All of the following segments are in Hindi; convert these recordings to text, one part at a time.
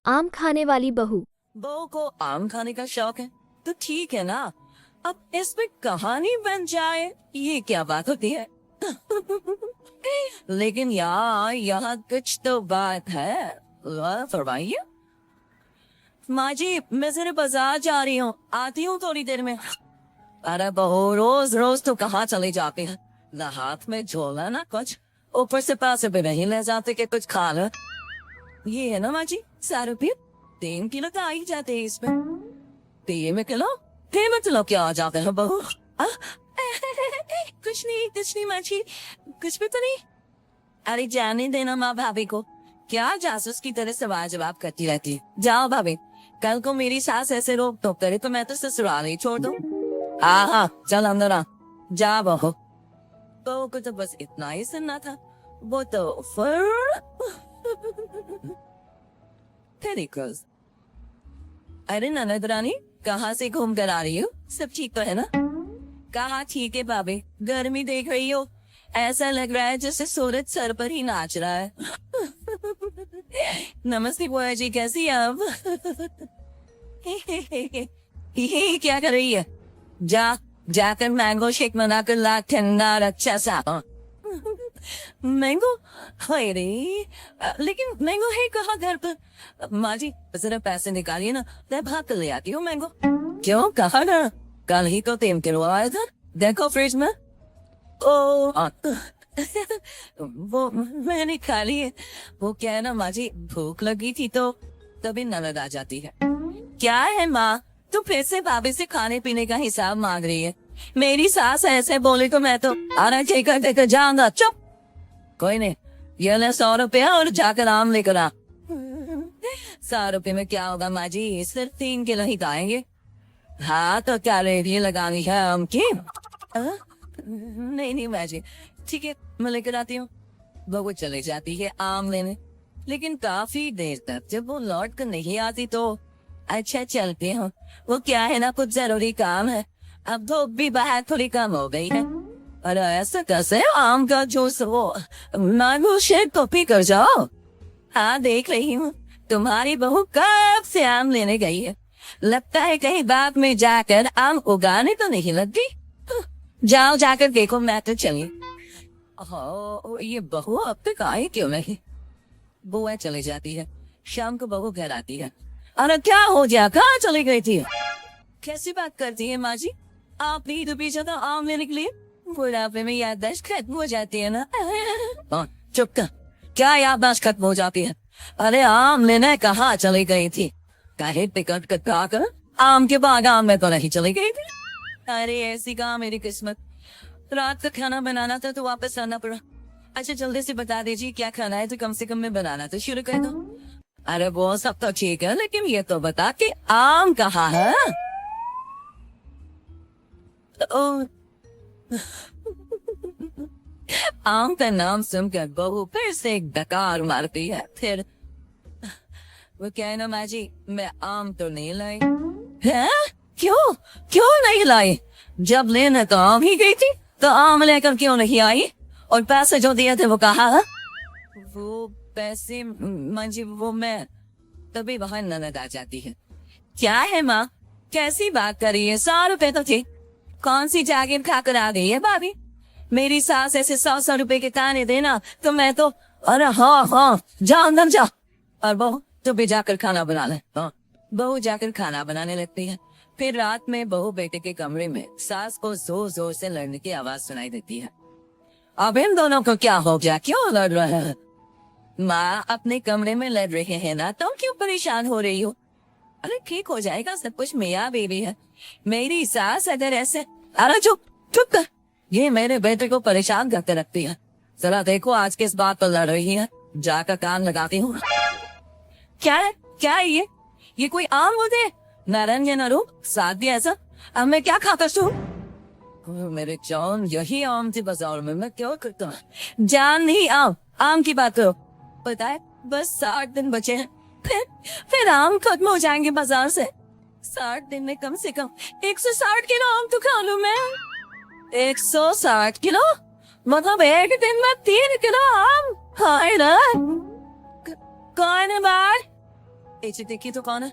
आम खाने वाली बहू। बहू को आम खाने का शौक है तो ठीक है ना। अब इसमें कहानी बन जाए ये क्या बात होती है। लेकिन यार यहाँ कुछ तो बात है। फरमाइए। माँ जी मैं जरा बाजार जा रही हूँ, आती हूँ थोड़ी देर में। अरे बहू रोज रोज तो कहाँ चले जाते हैं, ना हाथ में झोला ना कुछ, ऊपर से पैसे भी नहीं ले जाते कि कुछ खा लो। ये है ना माँ जी 100 रुपये, 3 किलो तो आ ही जाते हैं इसमें। 3 किलो क्या आ जाते हैं बहू। कुछ नहीं माँ जी, कुछ भी तो नहीं। अरे जाने देना माँ भाभी को, क्या जासूस की तरह सवाल जवाब करती रहती है। जाओ भाभी, कल को मेरी सास ऐसे रोक टोक करे तो मैं तो ससुराल ही छोड़ दूं। हाँ चल अंदर आ, जा बहू। बहू को तो बस इतना ही सुनना था, वो तो फिर अरे ननद रानी कहाँ से घूम कर आ रही हो, सब ठीक तो है ना। कहाँ ठीक है भाभी, गर्मी देख रही हो, ऐसा लग रहा है जैसे सूरज सर पर ही नाच रहा है। नमस्ते बुआ जी, कैसी हैं आप। ये क्या कर रही है, जाकर मैंगो शेक बनाकर ला ठंडा अच्छा सा। मैंगो, हाय रे, लेकिन मैंगो है कहाँ घर पर। माँ जी जरा पैसे निकालिए ना, मैं भाग कर ले आती हूँ मैंगो। क्यों, कहा ना, कल ही तो 3 किलो आया था, देखो फ्रिज में। ओ वो मैंने खा ली है। वो क्या है ना माँ जी, भूख लगी थी तो तभी ननद आ जाती है। क्या है माँ, तू फिर से भाभी से खाने पीने का हिसाब मांग रही है। मेरी सास ऐसे बोली तो मैं तो अरे देकर जाऊंगा। चुप, कोई नहीं, ये ले 100 रुपया और जाकर आम लेकर आ। 100 रुपये में क्या होगा माँ जी, सिर्फ 3 किलो ही खाएंगे। हाँ तो क्या रेडी लगानी है आम की। नहीं माँ जी, ठीक है मैं लेकर आती हूँ। वो चले जाती है आम लेने, लेकिन काफी देर तक जब वो लौट कर नहीं आती तो अच्छा चलते हो, वो क्या है ना कुछ जरूरी काम है। अब धूप भी बाहर थोड़ी कम हो गई है। अरे ऐसा कैसे, आम का जूस वो मैंगो शेक तो पी कर जाओ। हाँ देख रही हूँ, तुम्हारी बहू कब से आम लेने गई है, लगता है कहीं बाग में जाकर आम उगाने तो नहीं लग गई। जाओ जाकर देखो, मैं तो चली। ये बहू अब तक आई क्यों नहीं। बुआ चली जाती है, शाम को बहू घर आती है। अरे क्या हो गया, कहाँ चली गई थी। कैसी बात करती है माँ जी, आप भी तो पीछे था आम लेने के लिए। बुढ़ापे में याददाश्त खत्म हो जाती है ना। चुप कर, क्या याददाश्त खत्म हो जाती है। अरे आम लेने कहाँ चली गई थी, कहीं टिकट कटा कर आम के बागान में तो नहीं चली गई थी। अरे ऐसी कहाँ मेरी किस्मत, रात का खाना बनाना था तो वापस आना पड़ा। अच्छा जल्दी से बता दीजिए क्या खाना है तो कम से कम मैं बनाना तो शुरू कर दूं। अरे वो सब तो ठीक है, लेकिन ये तो बता कि आम कहाँ है। आम का नाम सुनकर बहू फिर से एक डकार मारती है। फिर वो क्या है ना माँ जी, मैं आम तो नहीं लाई। है क्यों, क्यों नहीं लाई, जब लेने तो आम ही गई थी तो आम लेकर क्यों नहीं आई, और पैसे जो दिए थे वो कहाँ है। वो पैसे माँ जी, वो मैं तभी वहां ननद आ जाती है। क्या है माँ, कैसी बात कर रही है, 100 रुपए तो थे, कौन सी जागीर खाकर आ गई है भाभी। मेरी सास ऐसे 100 रुपए के ताने देना तो मैं तो, अरे हाँ जा अंदर जा, और बहू तो भी जाकर खाना बना ले। बहू जाकर खाना बनाने लगती है। फिर रात में बहू बेटे के कमरे में सास को जोर जोर से लड़ने की आवाज सुनाई देती है। अब इन दोनों को क्या हो गया, क्यों लड़ रहे हैं। माँ अपने कमरे में लड़ रहे हैं ना, तुम क्यों परेशान हो रही हो। अरे ठीक हो जाएगा सब कुछ, मियाँ बीवी है। मेरी सास अगर ऐसे, अरे चुप चुप कर, ये मेरे बेटे को परेशान करते रखती है। जरा देखो आज किस बात पर लड़ रही है, जाकर कान लगाती हूँ। क्या है, क्या है ये कोई आम होते हैं, नारंगी न रूप साथ भी ऐसा। अब मैं क्या खाता हूँ, मेरे जान यही आम थी बाजार में, मैं क्या करता हूँ। जान नहीं, आम की बात करो। पता है बस 60 दिन बचे हैं, फिर आम खत्म हो जाएंगे बाजार से। 60 दिन में कम से कम 160 किलो आम तो खा लूं मैं। 160 किलो मतलब एक दिन में 3 किलो आम। हाय ना, कौन है बाहर, पीछे देखी तो कौन है?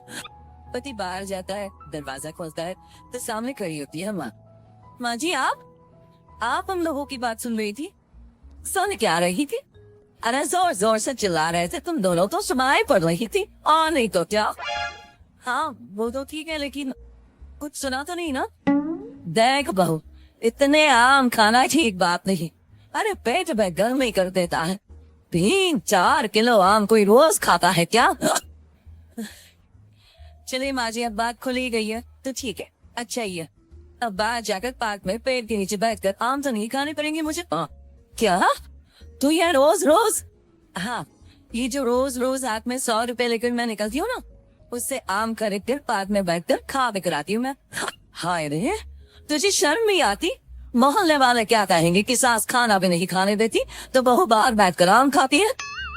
पति बाहर जाता है, दरवाजा खोलता है तो सामने खड़ी होती है माँ। माँ जी आप हम लोगों की बात सुन रही थी? सुन क्या रही थी? अरे जोर जोर से चिल्ला रहे थे तुम दोनों तो सुनाई पड़ रही थी और नहीं तो क्या। हाँ वो तो ठीक है लेकिन कुछ सुना तो नहीं ना? देख बहू, इतने आम खाना ठीक बात नहीं। अरे पेट में गर्मी कर देता है। 3-4 किलो आम कोई रोज खाता है क्या? चलिए माँ जी अब बात खुली गई है तो ठीक है, अच्छा ही है। अब बाहर जाकर पार्क में पेड़ के नीचे बैठकर आम तो नहीं खाने पड़ेंगे मुझे। क्या? तो ये रोज रोज? हाँ, ये जो रोज रोज हाथ में 100 रुपए लेकर मैं निकलती हूँ ना, उससे आम खरीद कर पार्क में बैठकर खा भी कराती हूँ मैं। हाय रे, तुझे शर्म नहीं आती? मोहल्ले वाले क्या कहेंगे कि सास खाना भी नहीं खाने देती तो बहू बाहर बैठकर आम खाती है।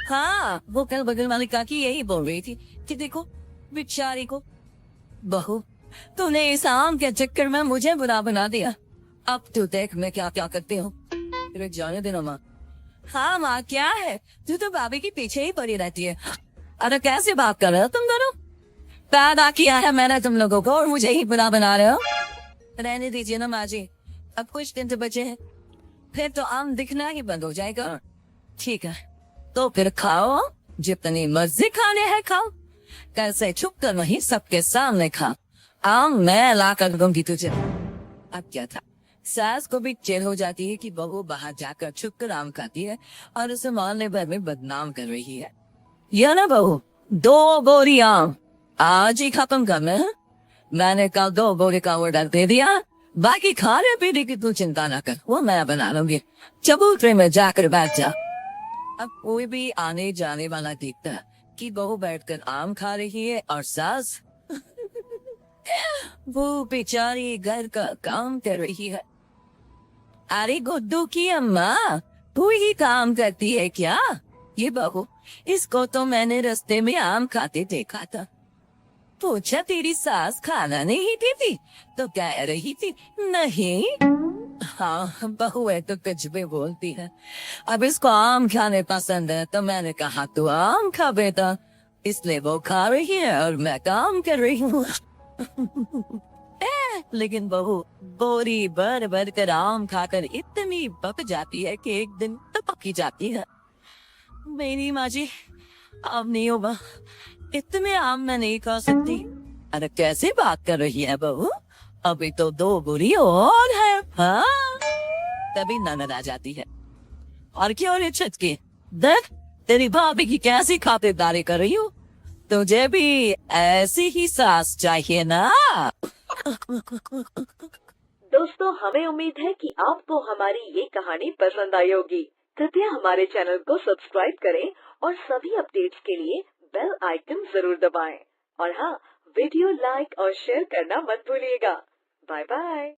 हाँ, वो कल बगल वाली काकी यही बोल रही थी कि देखो बेचारी को। बहू, तूने इस आम के चक्कर में मुझे बुरा बना दिया। अब तू देख मैं क्या क्या करती हूँ। तेरे जाने देना माँ। हाँ माँ क्या है, तू तो भाभी के पीछे ही पड़ी रहती है। अरे कैसे बात कर रहे हो तुम दोनों? पैदा किया है मैंने तुम लोगों को और मुझे ही बुरा बना रहे हो। रहने दीजिए ना माँ जी, अब कुछ दिन तो बचे हैं, फिर तो आम दिखना ही बंद हो जाएगा। ठीक है, तो फिर खाओ, जितनी मर्जी खाने हैं खाओ। कैसे छुप कर नहीं सबके सामने खा। आम मैं ला कर दूंगी तुझे। अब क्या था, सास को भी चिढ़ हो जाती है कि बहू बाहर जाकर छुप कर आम खाती है और उसे मोहल्ले भर में बदनाम कर रही है। यह ना बहू, 2 बोरी आम आज ही खत्म करना है। मैंने कल 2 बोरी का ऑर्डर दे दिया। बाकी खाने पीने की तू चिंता ना कर, वो मैं बना लूंगी। चबूतरे में जाकर बैठ जा। अब कोई भी आने जाने वाला देखता है कि बहू बैठकर आम खा रही है और सास वो बेचारी घर का काम कर रही है। अरे गुड्डू की अम्मा, तू ही काम करती है क्या? ये बहू, इसको तो मैंने रास्ते में आम खाते देखा था। पूछा तेरी सास खाना नहीं देती तो कह रही थी नहीं। हाँ बहू है तो कुछ भी बोलती है। अब इसको आम खाने पसंद है तो मैंने कहा तू आम खा बेटा, इसलिए वो खा रही है और मैं काम कर रही हूँ। लेकिन बहू बोरी भर भर कर आम खाकर इतनी पक जाती है कि एक दिन तो पकी जाती है। मेरी माँ जी अब नहीं होगा, इतने आम मैं नहीं खा सकती। अरे कैसे बात कर रही है बहू, अभी तो 2 बोरी और है। हाँ, तभी ननद आ जाती है। और क्यों रे छटके, देख तेरी भाभी की कैसी खातिरदारी कर रही हूँ। तुझे भी ऐसी ही सास चाहिए ना? दोस्तों, हमें उम्मीद है कि आपको हमारी ये कहानी पसंद आई होगी। कृपया हमारे चैनल को सब्सक्राइब करें और सभी अपडेट्स के लिए बेल आइकन जरूर दबाएं। और हाँ, वीडियो लाइक और शेयर करना मत भूलिएगा। Bye bye.